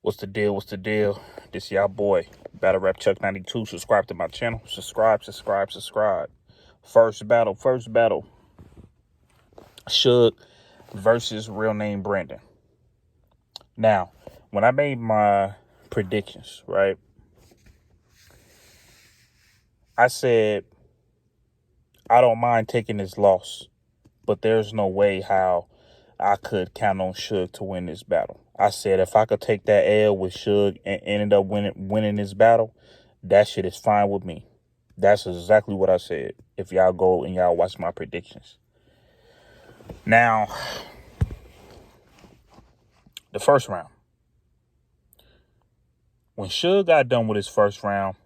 What's the deal? What's the deal? This y'all boy, Battle Rap Chuck 92. Subscribe to my channel. Subscribe. First battle. Suge versus real name Brandon. Now, when I made my predictions, right, I said I don't mind taking this loss, but there's no way how I could count on Suge to win this battle. I said if I could take that L with Suge and ended up winning this battle, that shit is fine with me. That's exactly what I said. If y'all go and y'all watch my predictions. Now, the first round. When Suge got done with his first round,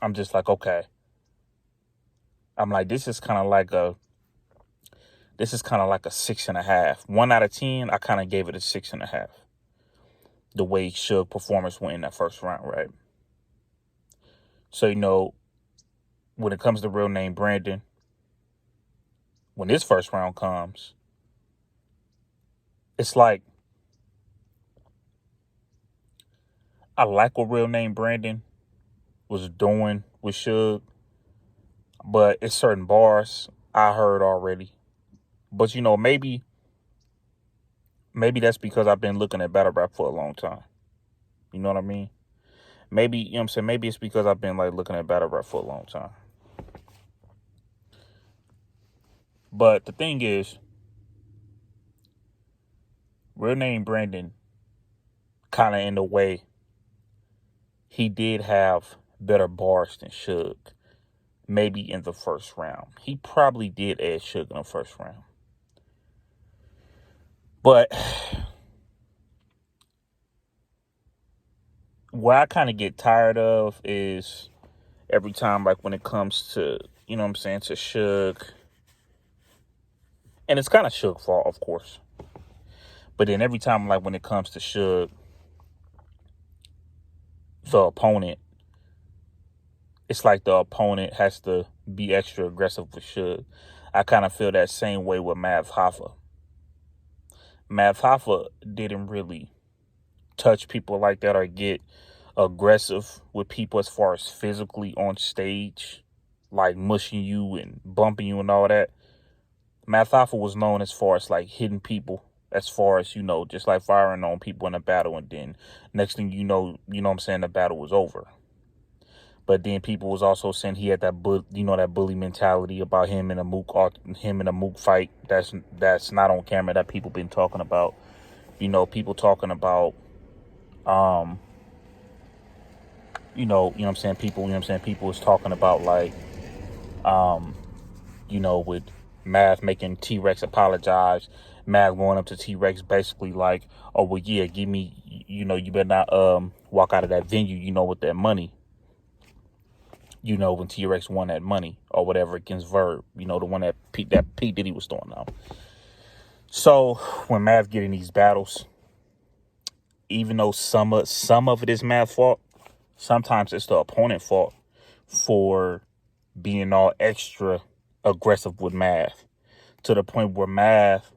I'm just like, okay. I'm like, this is kind of like a 6.5. 1 out of 10, I kind of gave it a 6.5. The way Suge performance went in that first round, right? So, when it comes to real name Brandon, when this first round comes, it's like, I like what real name Brandon was doing with Suge, but it's certain bars I heard already. But, maybe that's because I've been looking at battle rap for a long time. You know what I mean? Maybe, you know what I'm saying? Maybe it's because I've been, looking at battle rap for a long time. But the thing is, real name Brandon, kind of in the way, he did have better bars than Suge. Maybe in the first round. He probably did edge Suge in the first round. But what I kind of get tired of is every time, when it comes to, to Suge. And it's kind of Suge's fault, of course. But then every time, when it comes to Suge, the opponent, it's like the opponent has to be extra aggressive with Suge. I kind of feel that same way with Mav Hoffa. Mav Hoffa didn't really touch people like that or get aggressive with people as far as physically on stage, like mushing you and bumping you and all that. Mav Hoffa was known as far as hitting people, as far as, just firing on people in a battle, and then next thing you know what I'm saying, the battle was over. But then people was also saying he had that that bully mentality about him in a mook fight. That's not on camera, that people been talking about. People talking about what I'm saying, people was talking about with Mav making T-Rex apologize, Mav going up to T-Rex basically like, oh well yeah, give me, you better not walk out of that venue, with that money. When T-Rex won that money or whatever against Verb, the one that P Diddy was throwing out. So when Mav get in these battles, even though some of it is Mav's fault, sometimes it's the opponent's fault for being all extra aggressive with Mav, to the point where Mav,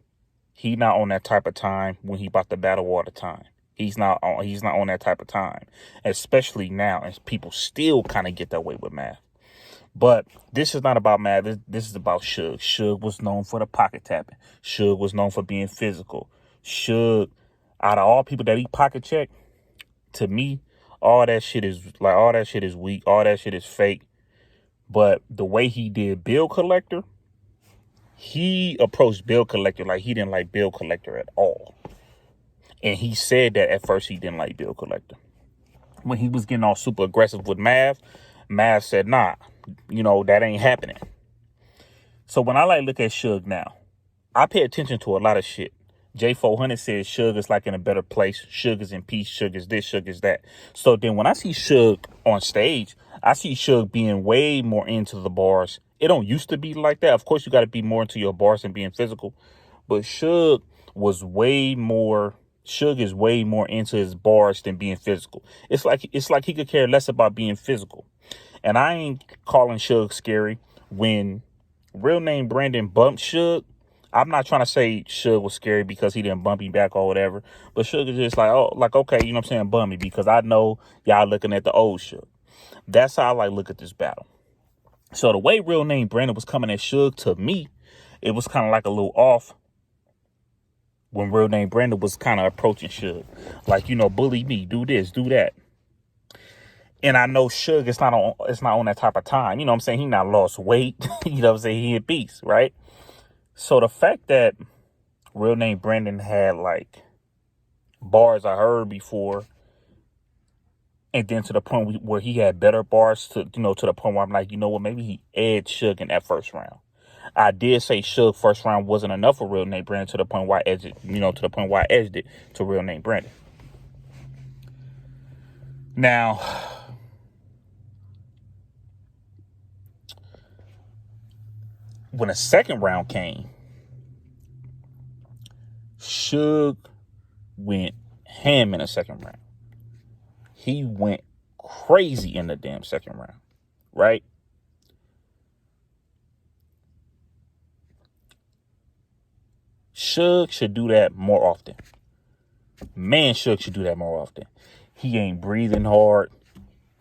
he not on that type of time when he about to battle all the time. He's not on that type of time, especially now, and people still kind of get that way with Mav. But this is not about Mav. This is about Suge. Suge was known for the pocket tapping. Suge was known for being physical. Suge, out of all people that he pocket check, to me, all that shit is weak. All that shit is fake. But the way he did Bill Collector, he approached Bill Collector like he didn't like Bill Collector at all. And he said that at first he didn't like Bill Collector. When he was getting all super aggressive with Mav said, nah, that ain't happening. So when I look at Suge now, I pay attention to a lot of shit. J400 says Suge is in a better place. Suge is in peace. Suge is this. Suge is that. So then when I see Suge on stage, I see Suge being way more into the bars. It don't used to be like that. Of course, you got to be more into your bars and being physical. But Suge is way more into his bars than being physical. It's like he could care less about being physical. And I ain't calling Suge scary. When real name Brandon bumped Suge, I'm not trying to say Suge was scary because he didn't bump me back or whatever, but Suge is just like, oh, like, okay, you know what I'm saying, bump me, because I know y'all looking at the old Suge. That's how I like look at this battle. So the way Real Name Brandon was coming at Suge, to me, it was kind of like a little off when Real Name Brandon was kind of approaching Suge. Like, you know, bully me, do this, do that. And I know Suge is not on that type of time. You know what I'm saying? He not lost weight. You know what I'm saying? He in peace, right? So the fact that Real Name Brandon had like bars I heard before, and then to the point where he had better bars, to the point where I'm like, you know what, maybe he edged Suge in that first round. I did say Suge first round wasn't enough for Real Name Brandon, to the point where I edged it, to the point where I edged it to Real Name Brandon. Now, when the second round came, Suge went ham in the second round. He went crazy in the damn second round, right? Suge should do that more often. Man, Suge should do that more often. He ain't breathing hard.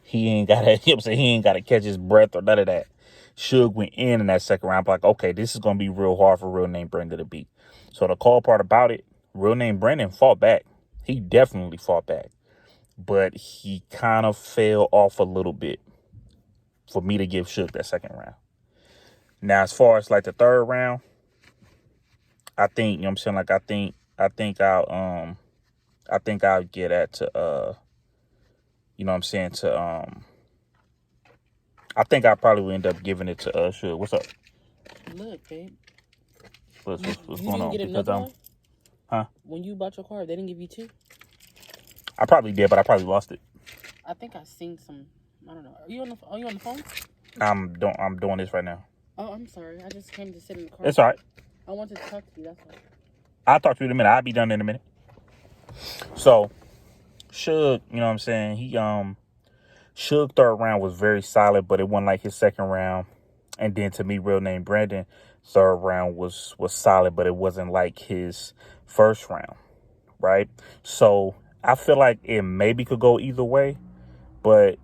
He ain't got to, you know what I'm saying? He ain't got to catch his breath or none of that. Suge went in that second round. Like, okay, this is going to be real hard for Real Name Brandon to beat. So the cool part about it, Real Name Brandon fought back. He definitely fought back. But he kind of fell off a little bit for me to give Suge that second round. Now, as far as like the third round, I think, you know what I'm saying? Like, I think I'll get at to, you know what I'm saying, to, I think I probably will end up giving it to Suge. What's up? Look, babe. What's You going on? didn't get Because another one? Huh? When you bought your car, they didn't give you two? I probably did, but I probably lost it. I think I seen some. I don't know. Are you on the phone? I'm doing this right now. Oh, I'm sorry. I just came to sit in the car. It's all right. I wanted to talk to you. That's all. I'll talk to you in a minute. I'll be done in a minute. So, Suge, you know what I'm saying? Suge third round was very solid, but it wasn't like his second round. And then to me, Real Name Brandon third round was solid, but it wasn't like his first round, right? So I feel like it maybe could go either way, but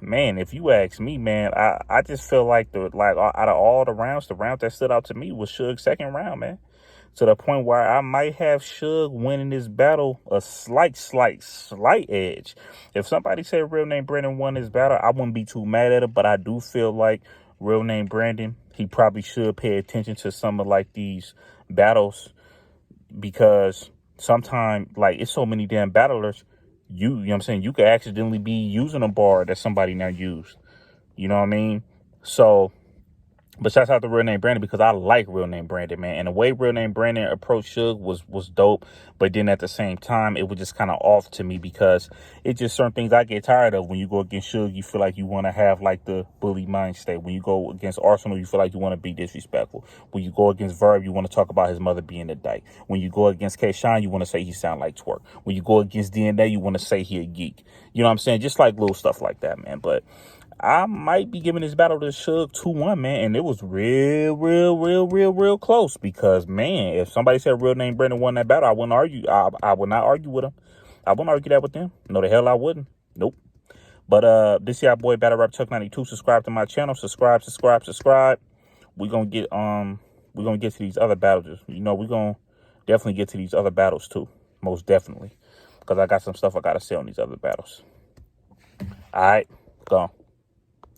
man, if you ask me, man, I just feel like out of all the rounds, the round that stood out to me was Suge's second round, man. To the point where I might have Suge winning this battle a slight edge. If somebody said Real Name Brandon won this battle, I wouldn't be too mad at it, but I do feel like Real Name Brandon, he probably should pay attention to some of like these battles, because sometimes, like, it's so many damn battlers, you know what I'm saying, you could accidentally be using a bar that somebody now used. You know what I mean? So, but shouts out to Real Name Brandon, because I like Real Name Brandon, man. And the way Real Name Brandon approached Suge was dope. But then at the same time, it was just kind of off to me, because it's just certain things I get tired of. When you go against Suge, you feel like you want to have like the bully mind state. When you go against Arsenal, you feel like you want to be disrespectful. When you go against Verb, you want to talk about his mother being a dyke. When you go against K-Shine, you want to say he sound like twerk. When you go against DNA, you want to say he a geek. You know what I'm saying? Just like little stuff like that, man. But I might be giving this battle to Suge 2-1, man. And it was real close. Because, man, if somebody said Real Name Brandon won that battle, I wouldn't argue. I would not argue with him. I wouldn't argue that with them. No, the hell I wouldn't. Nope. But this is our boy Battle Rap Chuck 92. Subscribe to my channel. Subscribe. We're gonna get to these other battles. You know, we're gonna definitely get to these other battles too. Most definitely. Because I got some stuff I gotta say on these other battles. Alright, go on.